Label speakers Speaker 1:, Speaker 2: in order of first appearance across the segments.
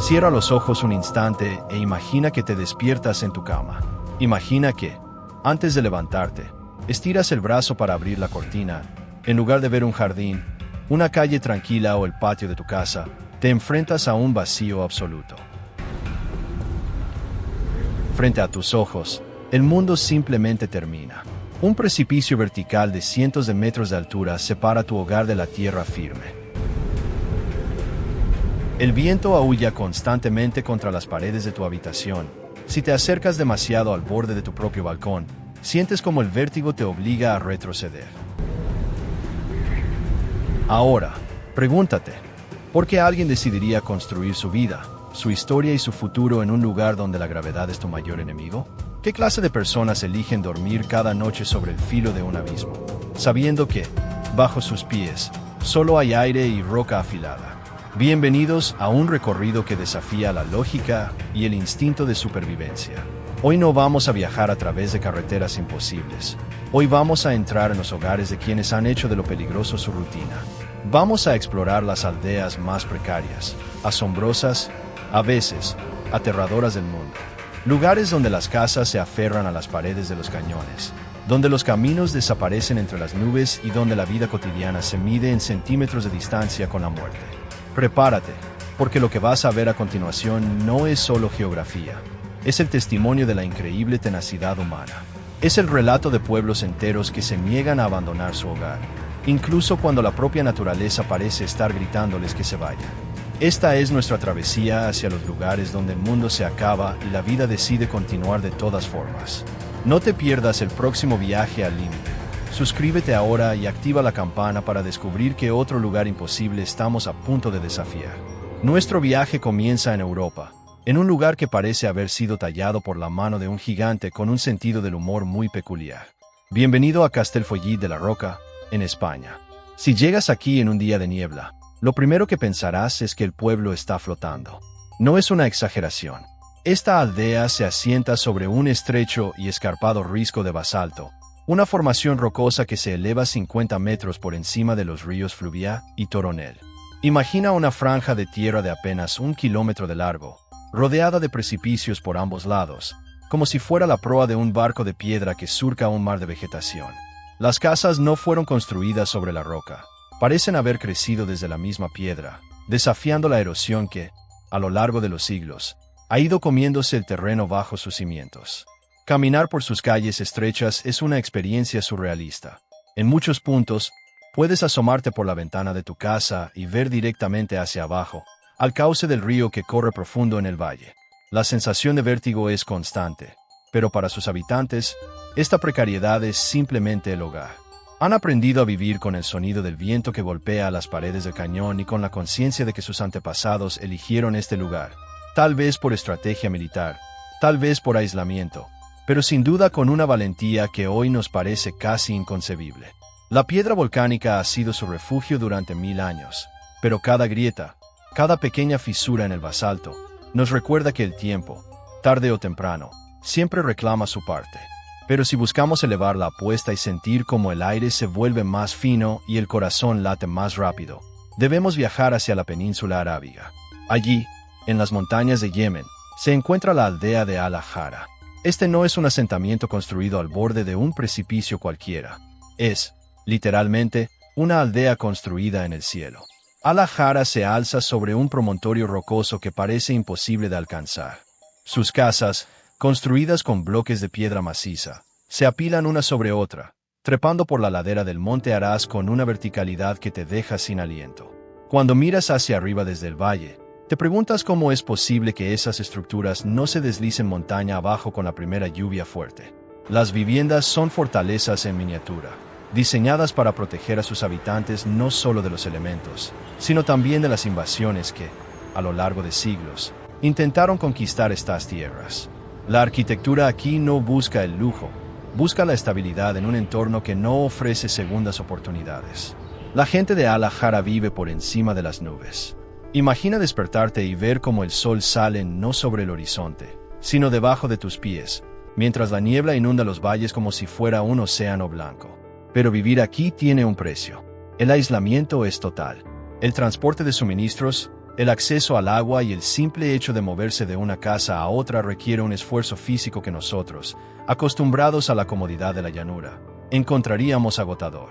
Speaker 1: Cierra los ojos un instante e imagina que te despiertas en tu cama. Imagina que, antes de levantarte, estiras el brazo para abrir la cortina. En lugar de ver un jardín, una calle tranquila o el patio de tu casa, te enfrentas a un vacío absoluto. Frente a tus ojos, el mundo simplemente termina. Un precipicio vertical de cientos de metros de altura separa tu hogar de la tierra firme. El viento aúlla constantemente contra las paredes de tu habitación. Si te acercas demasiado al borde de tu propio balcón, sientes como el vértigo te obliga a retroceder. Ahora, pregúntate, ¿por qué alguien decidiría construir su vida, su historia y su futuro en un lugar donde la gravedad es tu mayor enemigo? ¿Qué clase de personas eligen dormir cada noche sobre el filo de un abismo, sabiendo que, bajo sus pies, solo hay aire y roca afilada? Bienvenidos a un recorrido que desafía la lógica y el instinto de supervivencia. Hoy no vamos a viajar a través de carreteras imposibles. Hoy vamos a entrar en los hogares de quienes han hecho de lo peligroso su rutina. Vamos a explorar las aldeas más precarias, asombrosas, a veces, aterradoras del mundo. Lugares donde las casas se aferran a las paredes de los cañones, donde los caminos desaparecen entre las nubes y donde la vida cotidiana se mide en centímetros de distancia con la muerte. Prepárate, porque lo que vas a ver a continuación no es solo geografía. Es el testimonio de la increíble tenacidad humana. Es el relato de pueblos enteros que se niegan a abandonar su hogar, incluso cuando la propia naturaleza parece estar gritándoles que se vayan. Esta es nuestra travesía hacia los lugares donde el mundo se acaba y la vida decide continuar de todas formas. No te pierdas el próximo viaje al límite. Suscríbete ahora y activa la campana para descubrir qué otro lugar imposible estamos a punto de desafiar. Nuestro viaje comienza en Europa, en un lugar que parece haber sido tallado por la mano de un gigante con un sentido del humor muy peculiar. Bienvenido a Castellfollit de la Roca, en España. Si llegas aquí en un día de niebla, lo primero que pensarás es que el pueblo está flotando. No es una exageración. Esta aldea se asienta sobre un estrecho y escarpado risco de basalto, una formación rocosa que se eleva 50 metros por encima de los ríos Fluviá y Toronel. Imagina una franja de tierra de apenas 1 kilómetro de largo, rodeada de precipicios por ambos lados, como si fuera la proa de un barco de piedra que surca un mar de vegetación. Las casas no fueron construidas sobre la roca. Parecen haber crecido desde la misma piedra, desafiando la erosión que, a lo largo de los siglos, ha ido comiéndose el terreno bajo sus cimientos. Caminar por sus calles estrechas es una experiencia surrealista. En muchos puntos, puedes asomarte por la ventana de tu casa y ver directamente hacia abajo, al cauce del río que corre profundo en el valle. La sensación de vértigo es constante, pero para sus habitantes, esta precariedad es simplemente el hogar. Han aprendido a vivir con el sonido del viento que golpea las paredes del cañón y con la conciencia de que sus antepasados eligieron este lugar, tal vez por estrategia militar, tal vez por aislamiento, pero sin duda con una valentía que hoy nos parece casi inconcebible. La piedra volcánica ha sido su refugio durante 1000 años, pero cada grieta, cada pequeña fisura en el basalto, nos recuerda que el tiempo, tarde o temprano, siempre reclama su parte. Pero si buscamos elevar la apuesta y sentir cómo el aire se vuelve más fino y el corazón late más rápido, debemos viajar hacia la península arábiga. Allí, en las montañas de Yemen, se encuentra la aldea de Al-Hara. Este no es un asentamiento construido al borde de un precipicio cualquiera. Es, literalmente, una aldea construida en el cielo. Al-Hara se alza sobre un promontorio rocoso que parece imposible de alcanzar. Sus casas, construidas con bloques de piedra maciza, se apilan una sobre otra, trepando por la ladera del monte Araz con una verticalidad que te deja sin aliento. Cuando miras hacia arriba desde el valle, te preguntas cómo es posible que esas estructuras no se deslicen montaña abajo con la primera lluvia fuerte. Las viviendas son fortalezas en miniatura, diseñadas para proteger a sus habitantes no solo de los elementos, sino también de las invasiones que, a lo largo de siglos, intentaron conquistar estas tierras. La arquitectura aquí no busca el lujo, busca la estabilidad en un entorno que no ofrece segundas oportunidades. La gente de Al-Hara vive por encima de las nubes. Imagina despertarte y ver cómo el sol sale no sobre el horizonte, sino debajo de tus pies, mientras la niebla inunda los valles como si fuera un océano blanco. Pero vivir aquí tiene un precio. El aislamiento es total. El transporte de suministros, El acceso al agua y el simple hecho de moverse de una casa a otra requiere un esfuerzo físico que nosotros, acostumbrados a la comodidad de la llanura, encontraríamos agotador.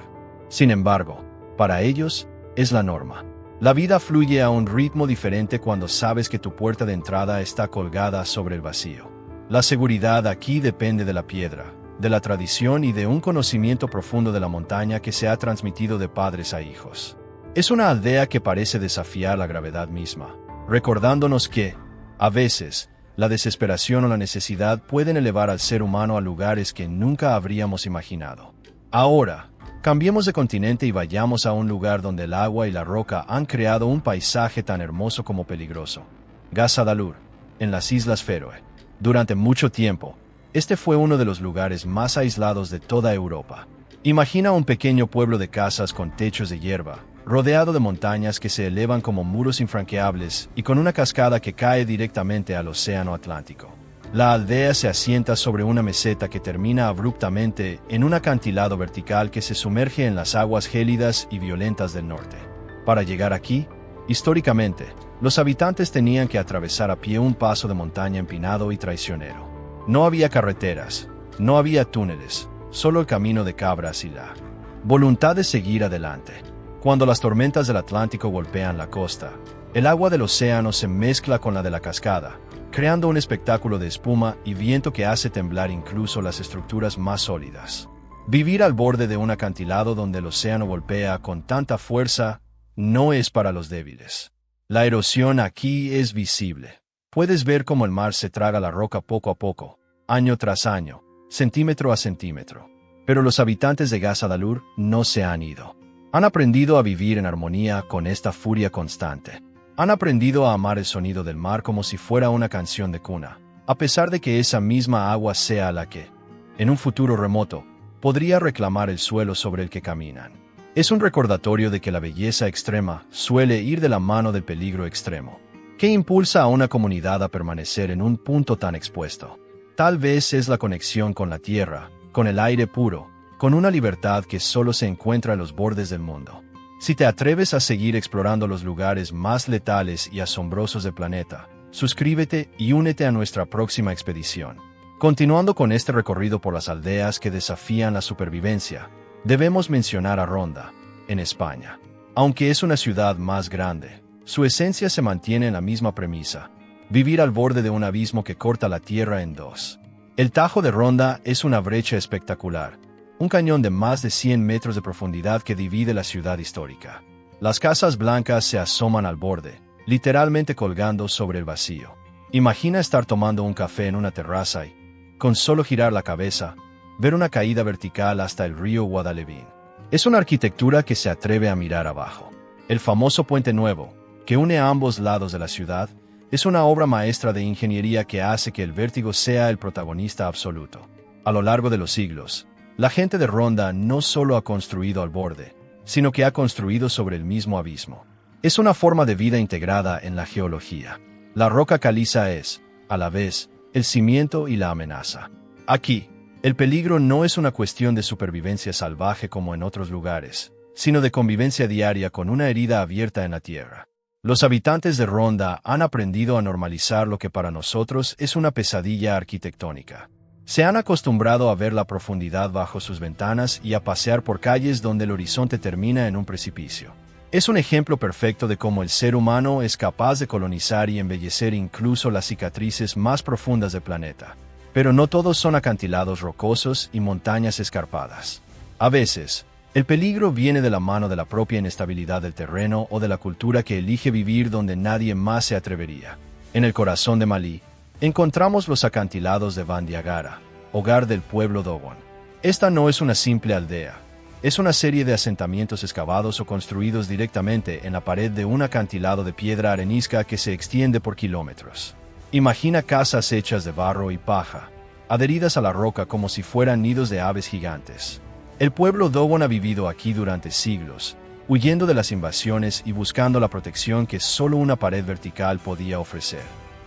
Speaker 1: Sin embargo, para ellos, es la norma. La vida fluye a un ritmo diferente cuando sabes que tu puerta de entrada está colgada sobre el vacío. La seguridad aquí depende de la piedra, de la tradición y de un conocimiento profundo de la montaña que se ha transmitido de padres a hijos. Es una aldea que parece desafiar la gravedad misma, recordándonos que, a veces, la desesperación o la necesidad pueden elevar al ser humano a lugares que nunca habríamos imaginado. Ahora, cambiemos de continente y vayamos a un lugar donde el agua y la roca han creado un paisaje tan hermoso como peligroso. Gazadalur, en las Islas Feroe. Durante mucho tiempo, este fue uno de los lugares más aislados de toda Europa. Imagina un pequeño pueblo de casas con techos de hierba, rodeado de montañas que se elevan como muros infranqueables y con una cascada que cae directamente al Océano Atlántico. La aldea se asienta sobre una meseta que termina abruptamente en un acantilado vertical que se sumerge en las aguas gélidas y violentas del norte. Para llegar aquí, históricamente, los habitantes tenían que atravesar a pie un paso de montaña empinado y traicionero. No había carreteras, no había túneles, solo el camino de cabras y la voluntad de seguir adelante. Cuando las tormentas del Atlántico golpean la costa, el agua del océano se mezcla con la de la cascada, creando un espectáculo de espuma y viento que hace temblar incluso las estructuras más sólidas. Vivir al borde de un acantilado donde el océano golpea con tanta fuerza no es para los débiles. La erosión aquí es visible. Puedes ver cómo el mar se traga la roca poco a poco, año tras año, centímetro a centímetro. Pero los habitantes de Gazadalur no se han ido. Han aprendido a vivir en armonía con esta furia constante. Han aprendido a amar el sonido del mar como si fuera una canción de cuna, a pesar de que esa misma agua sea la que, en un futuro remoto, podría reclamar el suelo sobre el que caminan. Es un recordatorio de que la belleza extrema suele ir de la mano del peligro extremo, que impulsa a una comunidad a permanecer en un punto tan expuesto. Tal vez es la conexión con la tierra, con el aire puro, con una libertad que solo se encuentra en los bordes del mundo. Si te atreves a seguir explorando los lugares más letales y asombrosos del planeta, suscríbete y únete a nuestra próxima expedición. Continuando con este recorrido por las aldeas que desafían la supervivencia, debemos mencionar a Ronda, en España. Aunque es una ciudad más grande, su esencia se mantiene en la misma premisa: vivir al borde de un abismo que corta la tierra en dos. El Tajo de Ronda es una brecha espectacular, un cañón de más de 100 metros de profundidad que divide la ciudad histórica. Las casas blancas se asoman al borde, literalmente colgando sobre el vacío. Imagina estar tomando un café en una terraza y, con solo girar la cabeza, ver una caída vertical hasta el río Guadalevín. Es una arquitectura que se atreve a mirar abajo. El famoso Puente Nuevo, que une a ambos lados de la ciudad, es una obra maestra de ingeniería que hace que el vértigo sea el protagonista absoluto. A lo largo de los siglos, la gente de Ronda no solo ha construido al borde, sino que ha construido sobre el mismo abismo. Es una forma de vida integrada en la geología. La roca caliza es, a la vez, el cimiento y la amenaza. Aquí, el peligro no es una cuestión de supervivencia salvaje como en otros lugares, sino de convivencia diaria con una herida abierta en la tierra. Los habitantes de Ronda han aprendido a normalizar lo que para nosotros es una pesadilla arquitectónica. Se han acostumbrado a ver la profundidad bajo sus ventanas y a pasear por calles donde el horizonte termina en un precipicio. Es un ejemplo perfecto de cómo el ser humano es capaz de colonizar y embellecer incluso las cicatrices más profundas del planeta. Pero no todos son acantilados rocosos y montañas escarpadas. A veces, el peligro viene de la mano de la propia inestabilidad del terreno o de la cultura que elige vivir donde nadie más se atrevería. En el corazón de Malí, encontramos los acantilados de Bandiagara, hogar del pueblo Dogon. Esta no es una simple aldea, es una serie de asentamientos excavados o construidos directamente en la pared de un acantilado de piedra arenisca que se extiende por kilómetros. Imagina casas hechas de barro y paja, adheridas a la roca como si fueran nidos de aves gigantes. El pueblo Dogon ha vivido aquí durante siglos, huyendo de las invasiones y buscando la protección que solo una pared vertical podía ofrecer.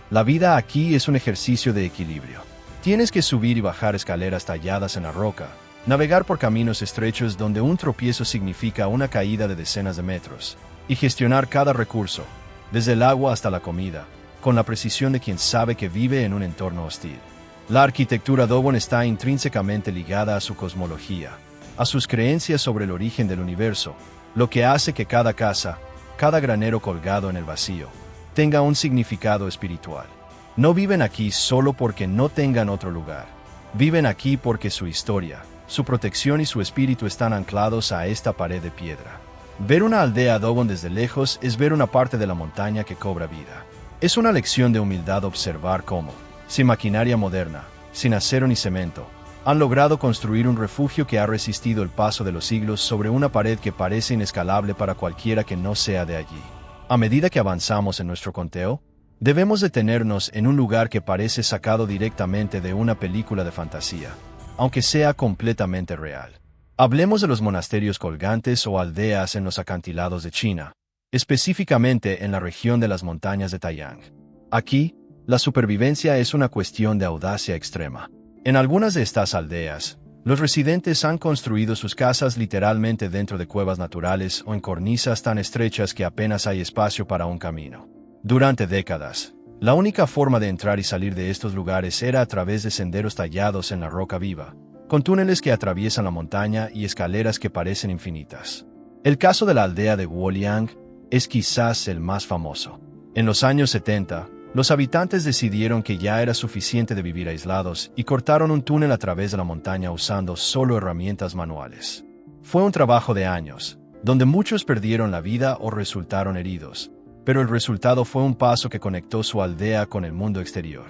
Speaker 1: La vida aquí es un ejercicio de equilibrio. Tienes que subir y bajar escaleras talladas en la roca, navegar por caminos estrechos donde un tropiezo significa una caída de decenas de metros, y gestionar cada recurso, desde el agua hasta la comida, con la precisión de quien sabe que vive en un entorno hostil. La arquitectura Dogon está intrínsecamente ligada a su cosmología, a sus creencias sobre el origen del universo, lo que hace que cada casa, cada granero colgado en el vacío, tenga un significado espiritual. No viven aquí solo porque no tengan otro lugar. Viven aquí porque su historia, su protección y su espíritu están anclados a esta pared de piedra. Ver una aldea Dogon desde lejos es ver una parte de la montaña que cobra vida. Es una lección de humildad observar cómo, sin maquinaria moderna, sin acero ni cemento, han logrado construir un refugio que ha resistido el paso de los siglos sobre una pared que parece inescalable para cualquiera que no sea de allí. A medida que avanzamos en nuestro conteo, debemos detenernos en un lugar que parece sacado directamente de una película de fantasía, aunque sea completamente real. Hablemos de los monasterios colgantes o aldeas en los acantilados de China, específicamente en la región de las montañas de Taiyang. Aquí, la supervivencia es una cuestión de audacia extrema. En algunas de estas aldeas, los residentes han construido sus casas literalmente dentro de cuevas naturales o en cornisas tan estrechas que apenas hay espacio para un camino. Durante décadas, la única forma de entrar y salir de estos lugares era a través de senderos tallados en la roca viva, con túneles que atraviesan la montaña y escaleras que parecen infinitas. El caso de la aldea de Wuoliang es quizás el más famoso. En los años 70, los habitantes decidieron que ya era suficiente de vivir aislados y cortaron un túnel a través de la montaña usando solo herramientas manuales. Fue un trabajo de años, donde muchos perdieron la vida o resultaron heridos, pero el resultado fue un paso que conectó su aldea con el mundo exterior.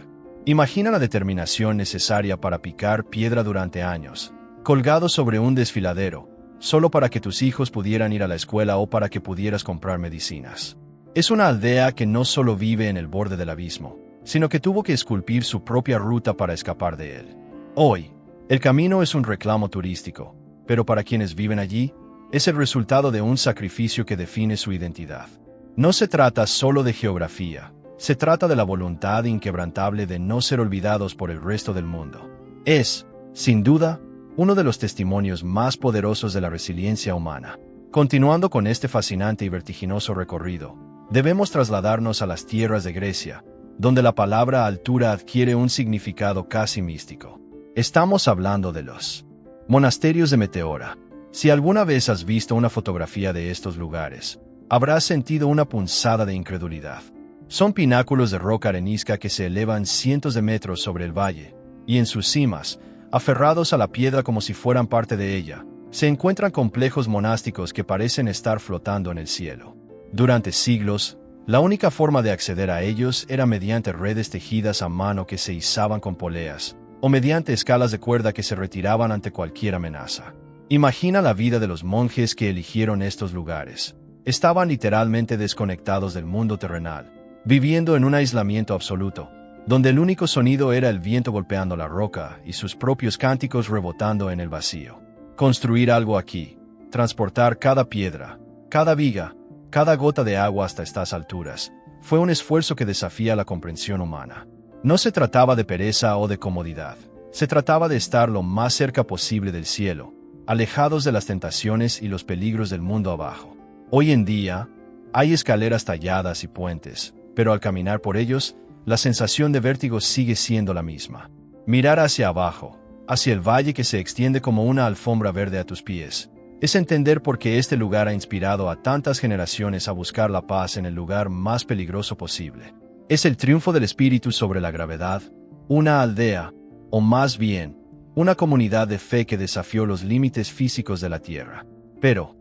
Speaker 1: Imagina la determinación necesaria para picar piedra durante años, colgado sobre un desfiladero, solo para que tus hijos pudieran ir a la escuela o para que pudieras comprar medicinas. Es una aldea que no solo vive en el borde del abismo, sino que tuvo que esculpir su propia ruta para escapar de él. Hoy, el camino es un reclamo turístico, pero para quienes viven allí, es el resultado de un sacrificio que define su identidad. No se trata solo de geografía, se trata de la voluntad inquebrantable de no ser olvidados por el resto del mundo. Es, sin duda, uno de los testimonios más poderosos de la resiliencia humana. Continuando con este fascinante y vertiginoso recorrido, debemos trasladarnos a las tierras de Grecia, donde la palabra altura adquiere un significado casi místico. Estamos hablando de los monasterios de Meteora. Si alguna vez has visto una fotografía de estos lugares, habrás sentido una punzada de incredulidad. Son pináculos de roca arenisca que se elevan cientos de metros sobre el valle, y en sus cimas, aferrados a la piedra como si fueran parte de ella, se encuentran complejos monásticos que parecen estar flotando en el cielo. Durante siglos, la única forma de acceder a ellos era mediante redes tejidas a mano que se izaban con poleas, o mediante escalas de cuerda que se retiraban ante cualquier amenaza. Imagina la vida de los monjes que eligieron estos lugares. Estaban literalmente desconectados del mundo terrenal, viviendo en un aislamiento absoluto, donde el único sonido era el viento golpeando la roca y sus propios cánticos rebotando en el vacío. Construir algo aquí, transportar cada piedra, cada viga, cada gota de agua hasta estas alturas, fue un esfuerzo que desafía la comprensión humana. No se trataba de pereza o de comodidad, se trataba de estar lo más cerca posible del cielo, alejados de las tentaciones y los peligros del mundo abajo. Hoy en día, hay escaleras talladas y puentes, pero al caminar por ellos, la sensación de vértigo sigue siendo la misma. Mirar hacia abajo, hacia el valle que se extiende como una alfombra verde a tus pies, es entender por qué este lugar ha inspirado a tantas generaciones a buscar la paz en el lugar más peligroso posible. Es el triunfo del espíritu sobre la gravedad, una aldea, o más bien, una comunidad de fe que desafió los límites físicos de la Tierra. Pero,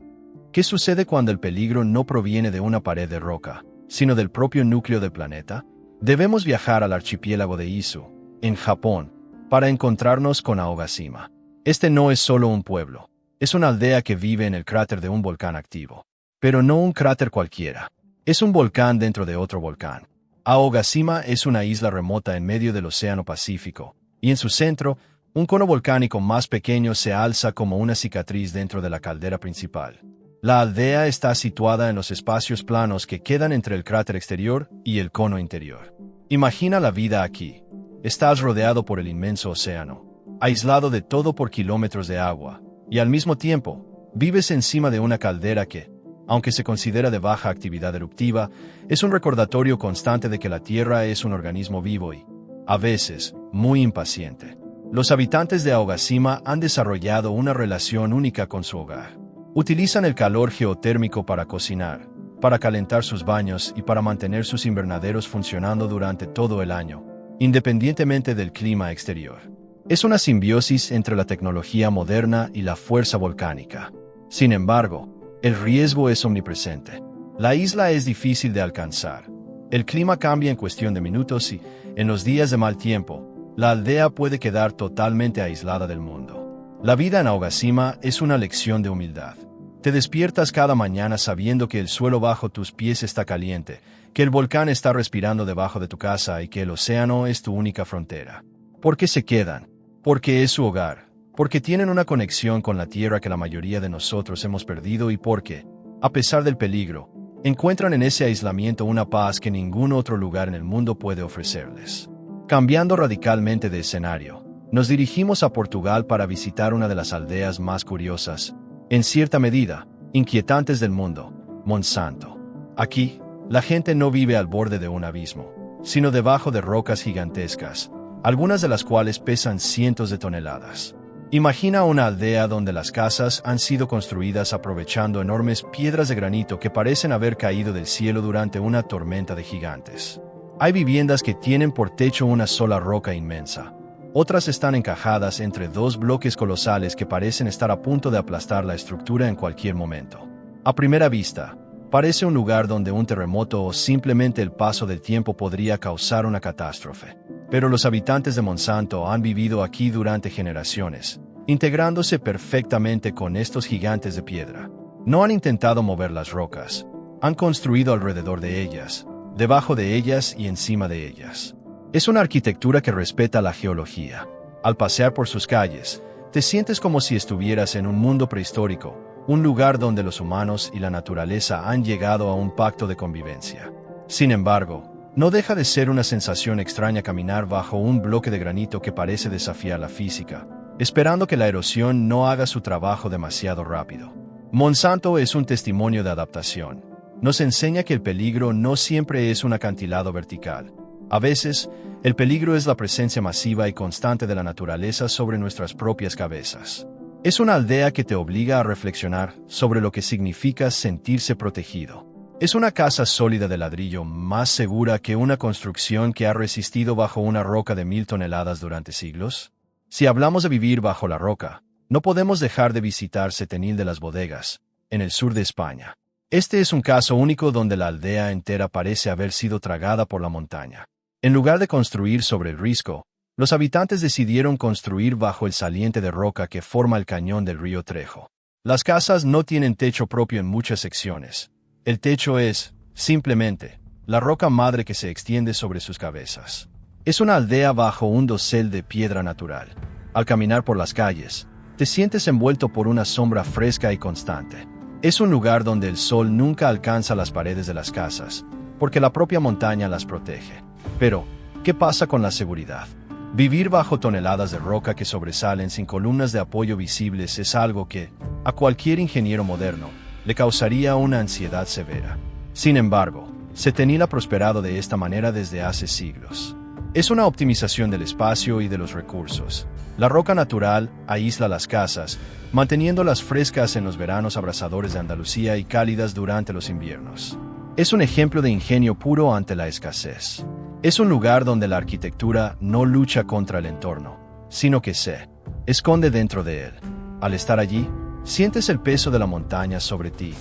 Speaker 1: ¿qué sucede cuando el peligro no proviene de una pared de roca, sino del propio núcleo del planeta? Debemos viajar al archipiélago de Izu, en Japón, para encontrarnos con Aogashima. Este no es solo un pueblo, es una aldea que vive en el cráter de un volcán activo. Pero no un cráter cualquiera, es un volcán dentro de otro volcán. Aogashima es una isla remota en medio del Océano Pacífico, y en su centro, un cono volcánico más pequeño se alza como una cicatriz dentro de la caldera principal. La aldea está situada en los espacios planos que quedan entre el cráter exterior y el cono interior. Imagina la vida aquí. Estás rodeado por el inmenso océano, aislado de todo por kilómetros de agua, y al mismo tiempo, vives encima de una caldera que, aunque se considera de baja actividad eruptiva, es un recordatorio constante de que la Tierra es un organismo vivo y, a veces, muy impaciente. Los habitantes de Aogashima han desarrollado una relación única con su hogar. Utilizan el calor geotérmico para cocinar, para calentar sus baños y para mantener sus invernaderos funcionando durante todo el año, independientemente del clima exterior. Es una simbiosis entre la tecnología moderna y la fuerza volcánica. Sin embargo, el riesgo es omnipresente. La isla es difícil de alcanzar. El clima cambia en cuestión de minutos y, en los días de mal tiempo, la aldea puede quedar totalmente aislada del mundo. La vida en Aogashima es una lección de humildad. Te despiertas cada mañana sabiendo que el suelo bajo tus pies está caliente, que el volcán está respirando debajo de tu casa y que el océano es tu única frontera. ¿Por qué se quedan? Porque es su hogar, porque tienen una conexión con la tierra que la mayoría de nosotros hemos perdido y porque, a pesar del peligro, encuentran en ese aislamiento una paz que ningún otro lugar en el mundo puede ofrecerles. Cambiando radicalmente de escenario, nos dirigimos a Portugal para visitar una de las aldeas más curiosas, en cierta medida, inquietantes del mundo, Monsanto. Aquí, la gente no vive al borde de un abismo, sino debajo de rocas gigantescas, algunas de las cuales pesan cientos de toneladas. Imagina una aldea donde las casas han sido construidas aprovechando enormes piedras de granito que parecen haber caído del cielo durante una tormenta de gigantes. Hay viviendas que tienen por techo una sola roca inmensa. Otras están encajadas entre dos bloques colosales que parecen estar a punto de aplastar la estructura en cualquier momento. A primera vista, parece un lugar donde un terremoto o simplemente el paso del tiempo podría causar una catástrofe. Pero los habitantes de Monsanto han vivido aquí durante generaciones, integrándose perfectamente con estos gigantes de piedra. No han intentado mover las rocas, han construido alrededor de ellas, debajo de ellas y encima de ellas. Es una arquitectura que respeta la geología. Al pasear por sus calles, te sientes como si estuvieras en un mundo prehistórico, un lugar donde los humanos y la naturaleza han llegado a un pacto de convivencia. Sin embargo, no deja de ser una sensación extraña caminar bajo un bloque de granito que parece desafiar la física, esperando que la erosión no haga su trabajo demasiado rápido. Monsanto es un testimonio de adaptación. Nos enseña que el peligro no siempre es un acantilado vertical. A veces, el peligro es la presencia masiva y constante de la naturaleza sobre nuestras propias cabezas. Es una aldea que te obliga a reflexionar sobre lo que significa sentirse protegido. Es una casa sólida de ladrillo más segura que una construcción que ha resistido bajo una roca de 1000 toneladas durante siglos. Si hablamos de vivir bajo la roca, no podemos dejar de visitar Setenil de las Bodegas, en el sur de España. Este es un caso único donde la aldea entera parece haber sido tragada por la montaña. En lugar de construir sobre el risco, los habitantes decidieron construir bajo el saliente de roca que forma el cañón del río Trejo. Las casas no tienen techo propio en muchas secciones. El techo es, simplemente, la roca madre que se extiende sobre sus cabezas. Es una aldea bajo un dosel de piedra natural. Al caminar por las calles, te sientes envuelto por una sombra fresca y constante. Es un lugar donde el sol nunca alcanza las paredes de las casas, porque la propia montaña las protege. Pero, ¿qué pasa con la seguridad? Vivir bajo toneladas de roca que sobresalen sin columnas de apoyo visibles es algo que, a cualquier ingeniero moderno, le causaría una ansiedad severa. Sin embargo, Setenil ha prosperado de esta manera desde hace siglos. Es una optimización del espacio y de los recursos. La roca natural aísla las casas, manteniéndolas frescas en los veranos abrasadores de Andalucía y cálidas durante los inviernos. Es un ejemplo de ingenio puro ante la escasez. Es un lugar donde la arquitectura no lucha contra el entorno, sino que se esconde dentro de él. Al estar allí, sientes el peso de la montaña sobre ti,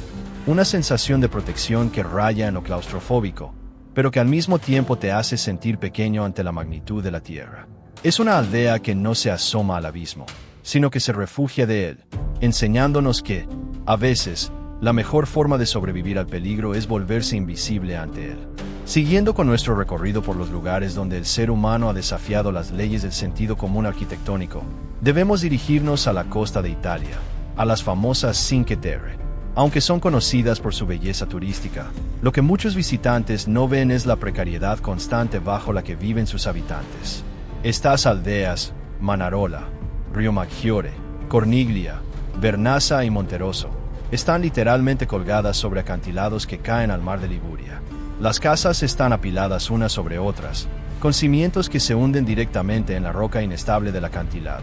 Speaker 1: una sensación de protección que raya en lo claustrofóbico, pero que al mismo tiempo te hace sentir pequeño ante la magnitud de la tierra. Es una aldea que no se asoma al abismo, sino que se refugia de él, enseñándonos que, a veces, la mejor forma de sobrevivir al peligro es volverse invisible ante él. Siguiendo con nuestro recorrido por los lugares donde el ser humano ha desafiado las leyes del sentido común arquitectónico, debemos dirigirnos a la costa de Italia, a las famosas Cinque Terre. Aunque son conocidas por su belleza turística, lo que muchos visitantes no ven es la precariedad constante bajo la que viven sus habitantes. Estas aldeas, Manarola, Riomaggiore, Corniglia, Vernazza y Monterosso, Están literalmente colgadas sobre acantilados que caen al mar de Liguria. Las casas están apiladas unas sobre otras, con cimientos que se hunden directamente en la roca inestable del acantilado.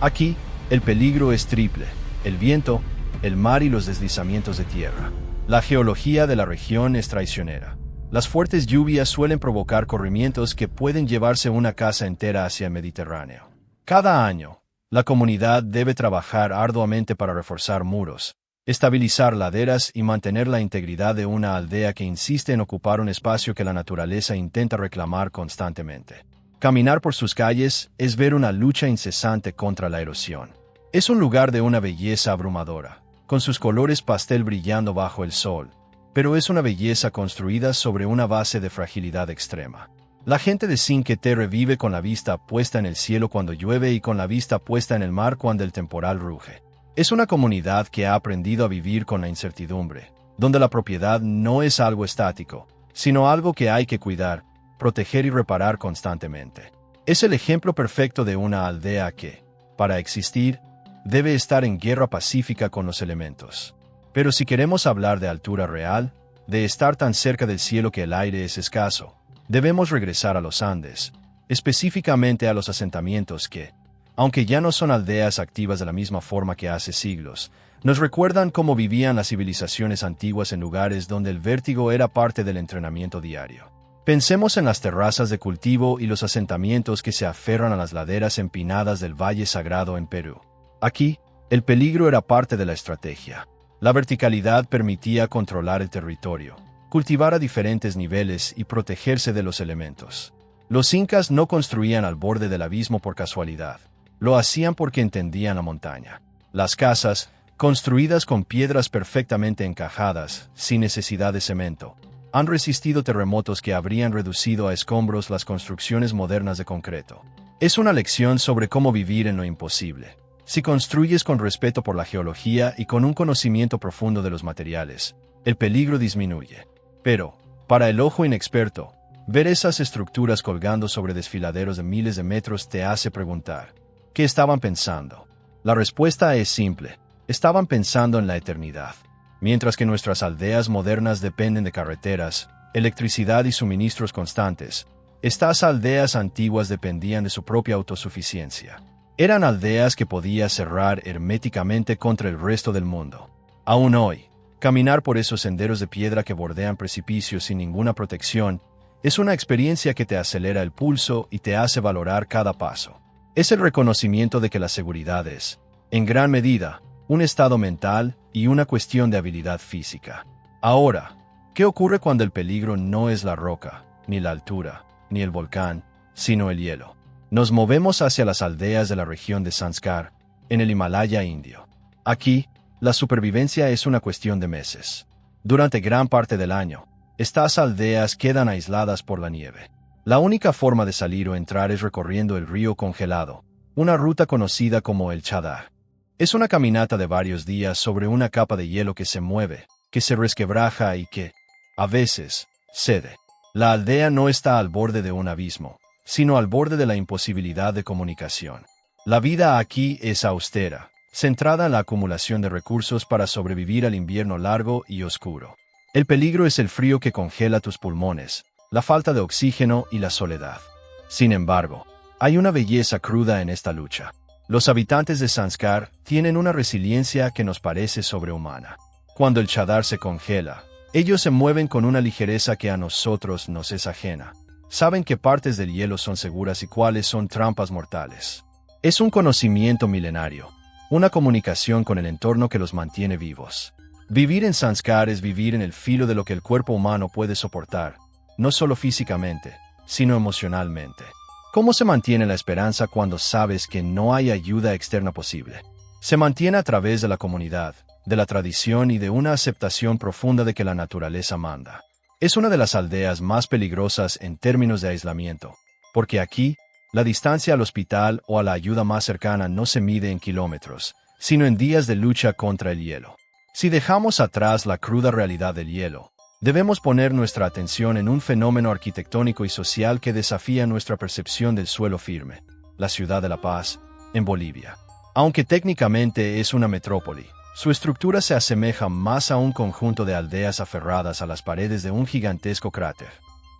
Speaker 1: Aquí, el peligro es triple: el viento, el mar y los deslizamientos de tierra. La geología de la región es traicionera. Las fuertes lluvias suelen provocar corrimientos que pueden llevarse una casa entera hacia el Mediterráneo. Cada año, la comunidad debe trabajar arduamente para reforzar muros, estabilizar laderas y mantener la integridad de una aldea que insiste en ocupar un espacio que la naturaleza intenta reclamar constantemente. Caminar por sus calles es ver una lucha incesante contra la erosión. Es un lugar de una belleza abrumadora, con sus colores pastel brillando bajo el sol, pero es una belleza construida sobre una base de fragilidad extrema. La gente de Cinque Terre vive con la vista puesta en el cielo cuando llueve y con la vista puesta en el mar cuando el temporal ruge. Es una comunidad que ha aprendido a vivir con la incertidumbre, donde la propiedad no es algo estático, sino algo que hay que cuidar, proteger y reparar constantemente. Es el ejemplo perfecto de una aldea que, para existir, debe estar en guerra pacífica con los elementos. Pero si queremos hablar de altura real, de estar tan cerca del cielo que el aire es escaso, debemos regresar a los Andes, específicamente a los asentamientos que, aunque ya no son aldeas activas de la misma forma que hace siglos, nos recuerdan cómo vivían las civilizaciones antiguas en lugares donde el vértigo era parte del entrenamiento diario. Pensemos en las terrazas de cultivo y los asentamientos que se aferran a las laderas empinadas del Valle Sagrado en Perú. Aquí, el peligro era parte de la estrategia. La verticalidad permitía controlar el territorio, cultivar a diferentes niveles y protegerse de los elementos. Los incas no construían al borde del abismo por casualidad. Lo hacían porque entendían la montaña. Las casas, construidas con piedras perfectamente encajadas, sin necesidad de cemento, han resistido terremotos que habrían reducido a escombros las construcciones modernas de concreto. Es una lección sobre cómo vivir en lo imposible. Si construyes con respeto por la geología y con un conocimiento profundo de los materiales, el peligro disminuye. Pero, para el ojo inexperto, ver esas estructuras colgando sobre desfiladeros de miles de metros te hace preguntar: ¿qué estaban pensando? La respuesta es simple: estaban pensando en la eternidad. Mientras que nuestras aldeas modernas dependen de carreteras, electricidad y suministros constantes, estas aldeas antiguas dependían de su propia autosuficiencia. Eran aldeas que podía cerrar herméticamente contra el resto del mundo. Aún hoy, caminar por esos senderos de piedra que bordean precipicios sin ninguna protección es una experiencia que te acelera el pulso y te hace valorar cada paso. Es el reconocimiento de que la seguridad es, en gran medida, un estado mental y una cuestión de habilidad física. Ahora, ¿qué ocurre cuando el peligro no es la roca, ni la altura, ni el volcán, sino el hielo? Nos movemos hacia las aldeas de la región de Zanskar, en el Himalaya indio. Aquí, la supervivencia es una cuestión de meses. Durante gran parte del año, estas aldeas quedan aisladas por la nieve. La única forma de salir o entrar es recorriendo el río congelado, una ruta conocida como el Chadar. Es una caminata de varios días sobre una capa de hielo que se mueve, que se resquebraja y que, a veces, cede. La aldea no está al borde de un abismo, sino al borde de la imposibilidad de comunicación. La vida aquí es austera, centrada en la acumulación de recursos para sobrevivir al invierno largo y oscuro. El peligro es el frío que congela tus pulmones, la falta de oxígeno y la soledad. Sin embargo, hay una belleza cruda en esta lucha. Los habitantes de Zanskar tienen una resiliencia que nos parece sobrehumana. Cuando el Chadar se congela, ellos se mueven con una ligereza que a nosotros nos es ajena. Saben qué partes del hielo son seguras y cuáles son trampas mortales. Es un conocimiento milenario, una comunicación con el entorno que los mantiene vivos. Vivir en Zanskar es vivir en el filo de lo que el cuerpo humano puede soportar, no solo físicamente, sino emocionalmente. ¿Cómo se mantiene la esperanza cuando sabes que no hay ayuda externa posible? Se mantiene a través de la comunidad, de la tradición y de una aceptación profunda de que la naturaleza manda. Es una de las aldeas más peligrosas en términos de aislamiento, porque aquí, la distancia al hospital o a la ayuda más cercana no se mide en kilómetros, sino en días de lucha contra el hielo. Si dejamos atrás la cruda realidad del hielo, debemos poner nuestra atención en un fenómeno arquitectónico y social que desafía nuestra percepción del suelo firme: la ciudad de La Paz, en Bolivia. Aunque técnicamente es una metrópoli, Su estructura se asemeja más a un conjunto de aldeas aferradas a las paredes de un gigantesco cráter.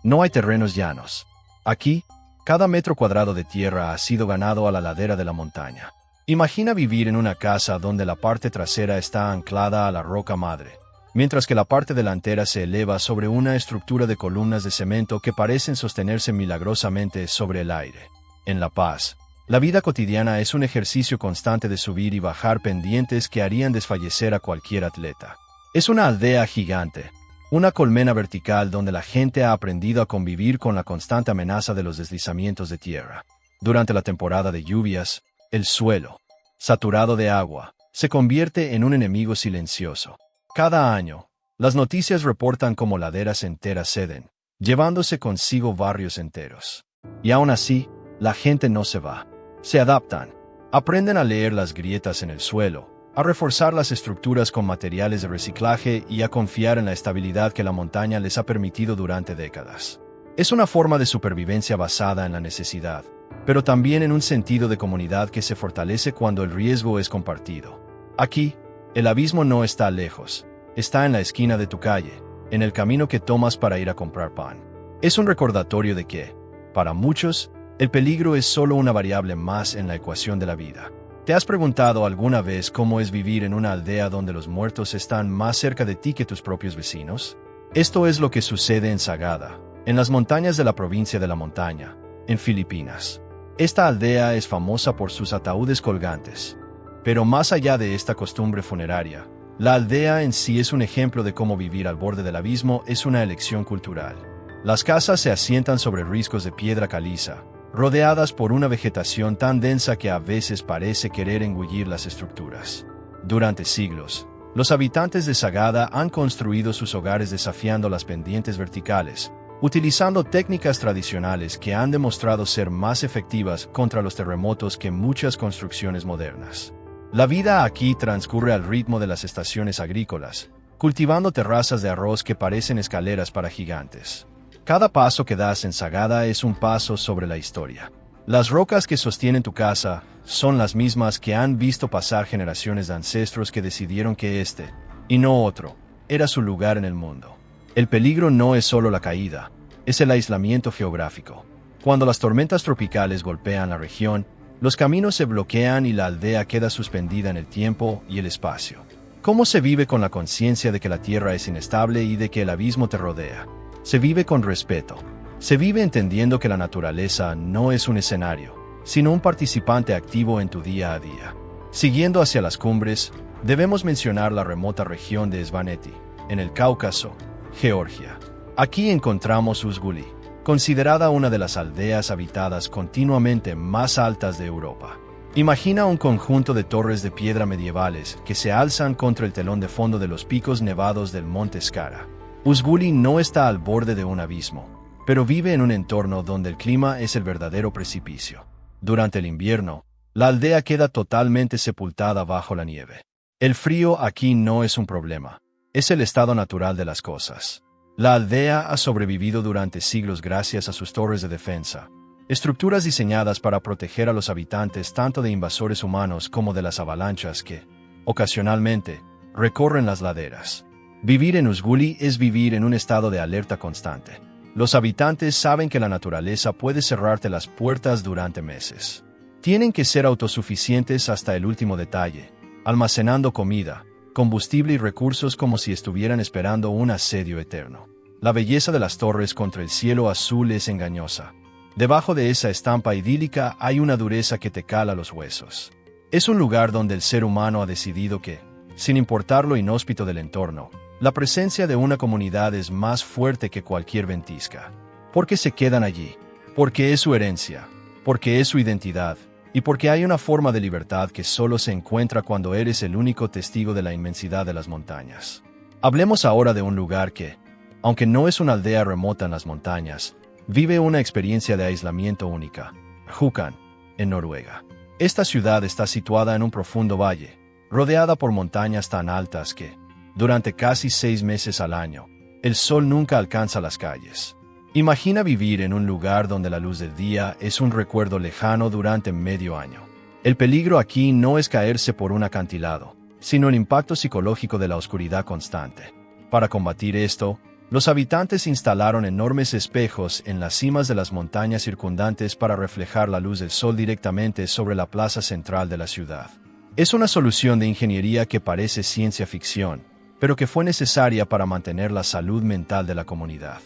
Speaker 1: No hay terrenos llanos. Aquí, cada metro cuadrado de tierra ha sido ganado a la ladera de la montaña. Imagina vivir en una casa donde la parte trasera está anclada a la roca madre, mientras que la parte delantera se eleva sobre una estructura de columnas de cemento que parecen sostenerse milagrosamente sobre el aire. En La Paz, la vida cotidiana es un ejercicio constante de subir y bajar pendientes que harían desfallecer a cualquier atleta. Es una aldea gigante, una colmena vertical donde la gente ha aprendido a convivir con la constante amenaza de los deslizamientos de tierra. Durante la temporada de lluvias, el suelo, saturado de agua, se convierte en un enemigo silencioso. Cada año, las noticias reportan cómo laderas enteras ceden, llevándose consigo barrios enteros. Y aún así, la gente no se va. Se adaptan. Aprenden a leer las grietas en el suelo, a reforzar las estructuras con materiales de reciclaje y a confiar en la estabilidad que la montaña les ha permitido durante décadas. Es una forma de supervivencia basada en la necesidad, pero también en un sentido de comunidad que se fortalece cuando el riesgo es compartido. Aquí, el abismo no está lejos, está en la esquina de tu calle, en el camino que tomas para ir a comprar pan. Es un recordatorio de que, para muchos, el peligro es solo una variable más en la ecuación de la vida. ¿Te has preguntado alguna vez cómo es vivir en una aldea donde los muertos están más cerca de ti que tus propios vecinos? Esto es lo que sucede en Sagada, en las montañas de la provincia de La Montaña, en Filipinas. Esta aldea es famosa por sus ataúdes colgantes. Pero más allá de esta costumbre funeraria, la aldea en sí es un ejemplo de cómo vivir al borde del abismo es una elección cultural. Las casas se asientan sobre riscos de piedra caliza, rodeadas por una vegetación tan densa que a veces parece querer engullir las estructuras. Durante siglos, los habitantes de Sagada han construido sus hogares desafiando las pendientes verticales, utilizando técnicas tradicionales que han demostrado ser más efectivas contra los terremotos que muchas construcciones modernas. La vida aquí transcurre al ritmo de las estaciones agrícolas, cultivando terrazas de arroz que parecen escaleras para gigantes. Cada paso que das en Sagada es un paso sobre la historia. Las rocas que sostienen tu casa son las mismas que han visto pasar generaciones de ancestros que decidieron que este, y no otro, era su lugar en el mundo. El peligro no es solo la caída, es el aislamiento geográfico. Cuando las tormentas tropicales golpean la región, los caminos se bloquean y la aldea queda suspendida en el tiempo y el espacio. ¿Cómo se vive con la conciencia de que la tierra es inestable y de que el abismo te rodea? Se vive con respeto. Se vive entendiendo que la naturaleza no es un escenario, sino un participante activo en tu día a día. Siguiendo hacia las cumbres, debemos mencionar la remota región de Svaneti, en el Cáucaso, Georgia. Aquí encontramos Uzguli, considerada una de las aldeas habitadas continuamente más altas de Europa. Imagina un conjunto de torres de piedra medievales que se alzan contra el telón de fondo de los picos nevados del monte Skara. Uzguli no está al borde de un abismo, pero vive en un entorno donde el clima es el verdadero precipicio. Durante el invierno, la aldea queda totalmente sepultada bajo la nieve. El frío aquí no es un problema, es el estado natural de las cosas. La aldea ha sobrevivido durante siglos gracias a sus torres de defensa, estructuras diseñadas para proteger a los habitantes tanto de invasores humanos como de las avalanchas que, ocasionalmente, recorren las laderas. Vivir en Uzguli es vivir en un estado de alerta constante. Los habitantes saben que la naturaleza puede cerrarte las puertas durante meses. Tienen que ser autosuficientes hasta el último detalle, almacenando comida, combustible y recursos como si estuvieran esperando un asedio eterno. La belleza de las torres contra el cielo azul es engañosa. Debajo de esa estampa idílica hay una dureza que te cala los huesos. Es un lugar donde el ser humano ha decidido que, sin importar lo inhóspito del entorno, la presencia de una comunidad es más fuerte que cualquier ventisca. Porque se quedan allí, porque es su herencia, porque es su identidad, y porque hay una forma de libertad que solo se encuentra cuando eres el único testigo de la inmensidad de las montañas. Hablemos ahora de un lugar que, aunque no es una aldea remota en las montañas, vive una experiencia de aislamiento única, Rjukan, en Noruega. Esta ciudad está situada en un profundo valle, rodeada por montañas tan altas que, durante casi 6 meses al año, el sol nunca alcanza las calles. Imagina vivir en un lugar donde la luz del día es un recuerdo lejano durante medio año. El peligro aquí no es caerse por un acantilado, sino el impacto psicológico de la oscuridad constante. Para combatir esto, los habitantes instalaron enormes espejos en las cimas de las montañas circundantes para reflejar la luz del sol directamente sobre la plaza central de la ciudad. Es una solución de ingeniería que parece ciencia ficción, pero que fue necesaria para mantener la salud mental de la comunidad.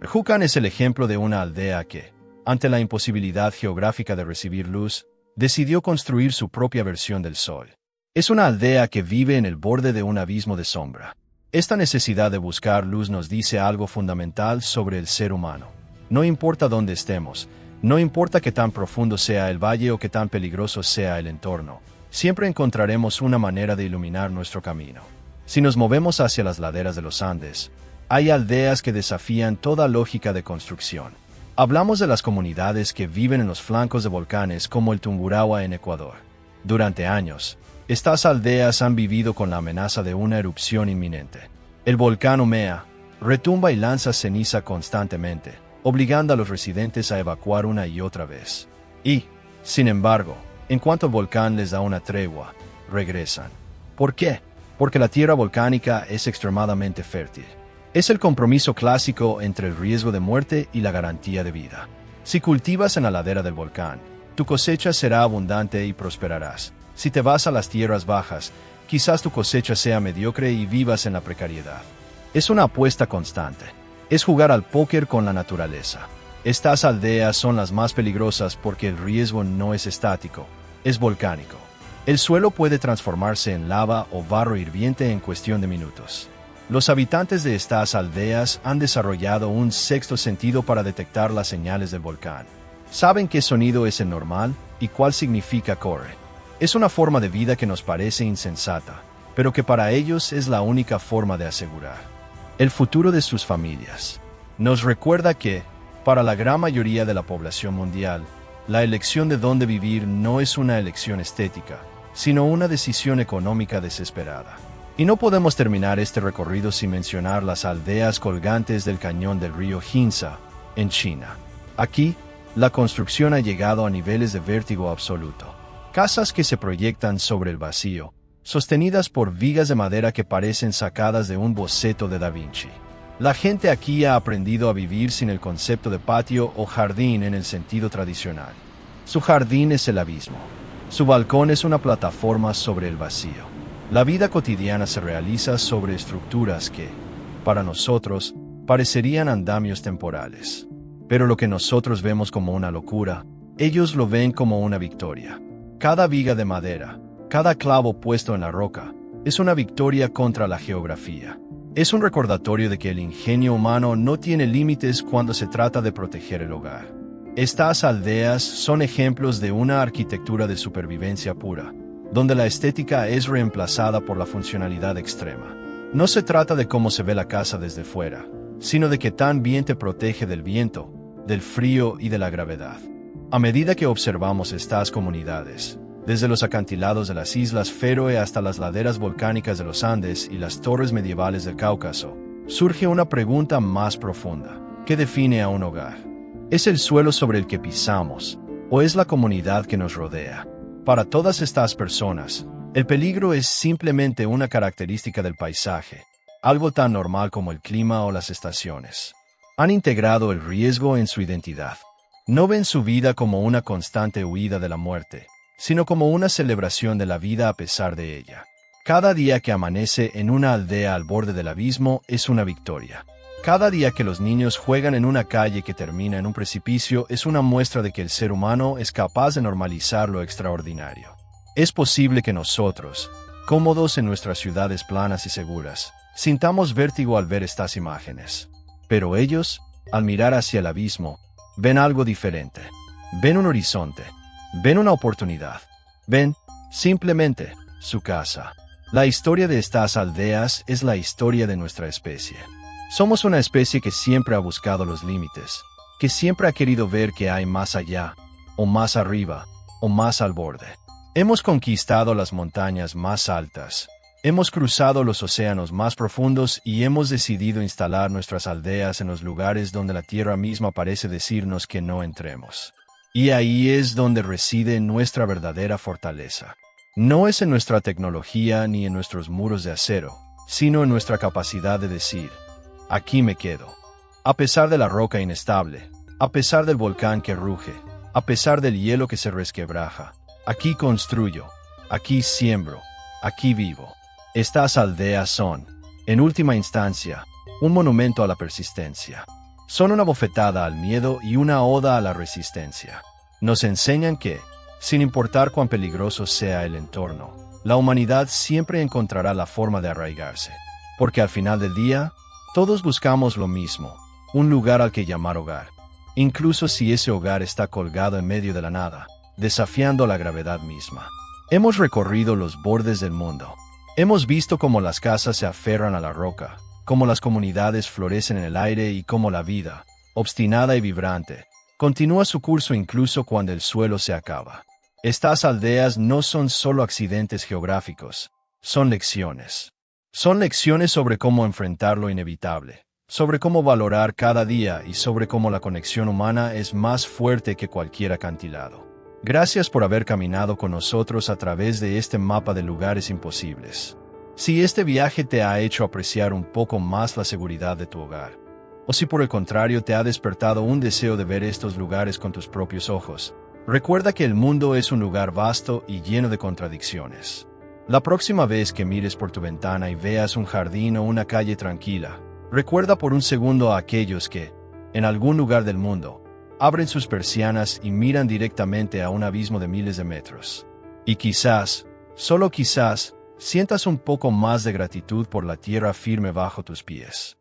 Speaker 1: Jucan es el ejemplo de una aldea que, ante la imposibilidad geográfica de recibir luz, decidió construir su propia versión del sol. Es una aldea que vive en el borde de un abismo de sombra. Esta necesidad de buscar luz nos dice algo fundamental sobre el ser humano. No importa dónde estemos, no importa qué tan profundo sea el valle o qué tan peligroso sea el entorno, siempre encontraremos una manera de iluminar nuestro camino. Si nos movemos hacia las laderas de los Andes, hay aldeas que desafían toda lógica de construcción. Hablamos de las comunidades que viven en los flancos de volcanes como el Tungurahua en Ecuador. Durante años, estas aldeas han vivido con la amenaza de una erupción inminente. El volcán humea, retumba y lanza ceniza constantemente, obligando a los residentes a evacuar una y otra vez. Y, sin embargo, en cuanto el volcán les da una tregua, regresan. ¿Por qué? Porque la tierra volcánica es extremadamente fértil. Es el compromiso clásico entre el riesgo de muerte y la garantía de vida. Si cultivas en la ladera del volcán, tu cosecha será abundante y prosperarás. Si te vas a las tierras bajas, quizás tu cosecha sea mediocre y vivas en la precariedad. Es una apuesta constante. Es jugar al póker con la naturaleza. Estas aldeas son las más peligrosas porque el riesgo no es estático, es volcánico. El suelo puede transformarse en lava o barro hirviente en cuestión de minutos. Los habitantes de estas aldeas han desarrollado un sexto sentido para detectar las señales del volcán. Saben qué sonido es el normal y cuál significa corre. Es una forma de vida que nos parece insensata, pero que para ellos es la única forma de asegurar el futuro de sus familias. Nos recuerda que, para la gran mayoría de la población mundial, la elección de dónde vivir no es una elección estética, sino una decisión económica desesperada. Y no podemos terminar este recorrido sin mencionar las aldeas colgantes del cañón del río Jinza, en China. Aquí, la construcción ha llegado a niveles de vértigo absoluto. Casas que se proyectan sobre el vacío, sostenidas por vigas de madera que parecen sacadas de un boceto de Da Vinci. La gente aquí ha aprendido a vivir sin el concepto de patio o jardín en el sentido tradicional. Su jardín es el abismo. Su balcón es una plataforma sobre el vacío. La vida cotidiana se realiza sobre estructuras que, para nosotros, parecerían andamios temporales. Pero lo que nosotros vemos como una locura, ellos lo ven como una victoria. Cada viga de madera, cada clavo puesto en la roca, es una victoria contra la geografía. Es un recordatorio de que el ingenio humano no tiene límites cuando se trata de proteger el hogar. Estas aldeas son ejemplos de una arquitectura de supervivencia pura, donde la estética es reemplazada por la funcionalidad extrema. No se trata de cómo se ve la casa desde fuera, sino de que tan bien te protege del viento, del frío y de la gravedad. A medida que observamos estas comunidades, desde los acantilados de las Islas Feroe hasta las laderas volcánicas de los Andes y las torres medievales del Cáucaso, surge una pregunta más profunda. ¿Qué define a un hogar? ¿Es el suelo sobre el que pisamos, o es la comunidad que nos rodea? Para todas estas personas, el peligro es simplemente una característica del paisaje, algo tan normal como el clima o las estaciones. Han integrado el riesgo en su identidad. No ven su vida como una constante huida de la muerte, sino como una celebración de la vida a pesar de ella. Cada día que amanece en una aldea al borde del abismo es una victoria. Cada día que los niños juegan en una calle que termina en un precipicio es una muestra de que el ser humano es capaz de normalizar lo extraordinario. Es posible que nosotros, cómodos en nuestras ciudades planas y seguras, sintamos vértigo al ver estas imágenes. Pero ellos, al mirar hacia el abismo, ven algo diferente. Ven un horizonte. Ven una oportunidad. Ven, simplemente, su casa. La historia de estas aldeas es la historia de nuestra especie. Somos una especie que siempre ha buscado los límites, que siempre ha querido ver que hay más allá, o más arriba, o más al borde. Hemos conquistado las montañas más altas, hemos cruzado los océanos más profundos y hemos decidido instalar nuestras aldeas en los lugares donde la tierra misma parece decirnos que no entremos. Y ahí es donde reside nuestra verdadera fortaleza. No es en nuestra tecnología ni en nuestros muros de acero, sino en nuestra capacidad de decir, aquí me quedo. A pesar de la roca inestable, a pesar del volcán que ruge, a pesar del hielo que se resquebraja, aquí construyo, aquí siembro, aquí vivo. Estas aldeas son, en última instancia, un monumento a la persistencia. Son una bofetada al miedo y una oda a la resistencia. Nos enseñan que, sin importar cuán peligroso sea el entorno, la humanidad siempre encontrará la forma de arraigarse. Porque al final del día, todos buscamos lo mismo, un lugar al que llamar hogar. Incluso si ese hogar está colgado en medio de la nada, desafiando la gravedad misma. Hemos recorrido los bordes del mundo. Hemos visto cómo las casas se aferran a la roca, cómo las comunidades florecen en el aire y cómo la vida, obstinada y vibrante, continúa su curso incluso cuando el suelo se acaba. Estas aldeas no son solo accidentes geográficos, son lecciones. Son lecciones sobre cómo enfrentar lo inevitable, sobre cómo valorar cada día y sobre cómo la conexión humana es más fuerte que cualquier acantilado. Gracias por haber caminado con nosotros a través de este mapa de lugares imposibles. Si este viaje te ha hecho apreciar un poco más la seguridad de tu hogar, o si por el contrario te ha despertado un deseo de ver estos lugares con tus propios ojos, recuerda que el mundo es un lugar vasto y lleno de contradicciones. La próxima vez que mires por tu ventana y veas un jardín o una calle tranquila, recuerda por un segundo a aquellos que, en algún lugar del mundo, abren sus persianas y miran directamente a un abismo de miles de metros. Y quizás, solo quizás, sientas un poco más de gratitud por la tierra firme bajo tus pies.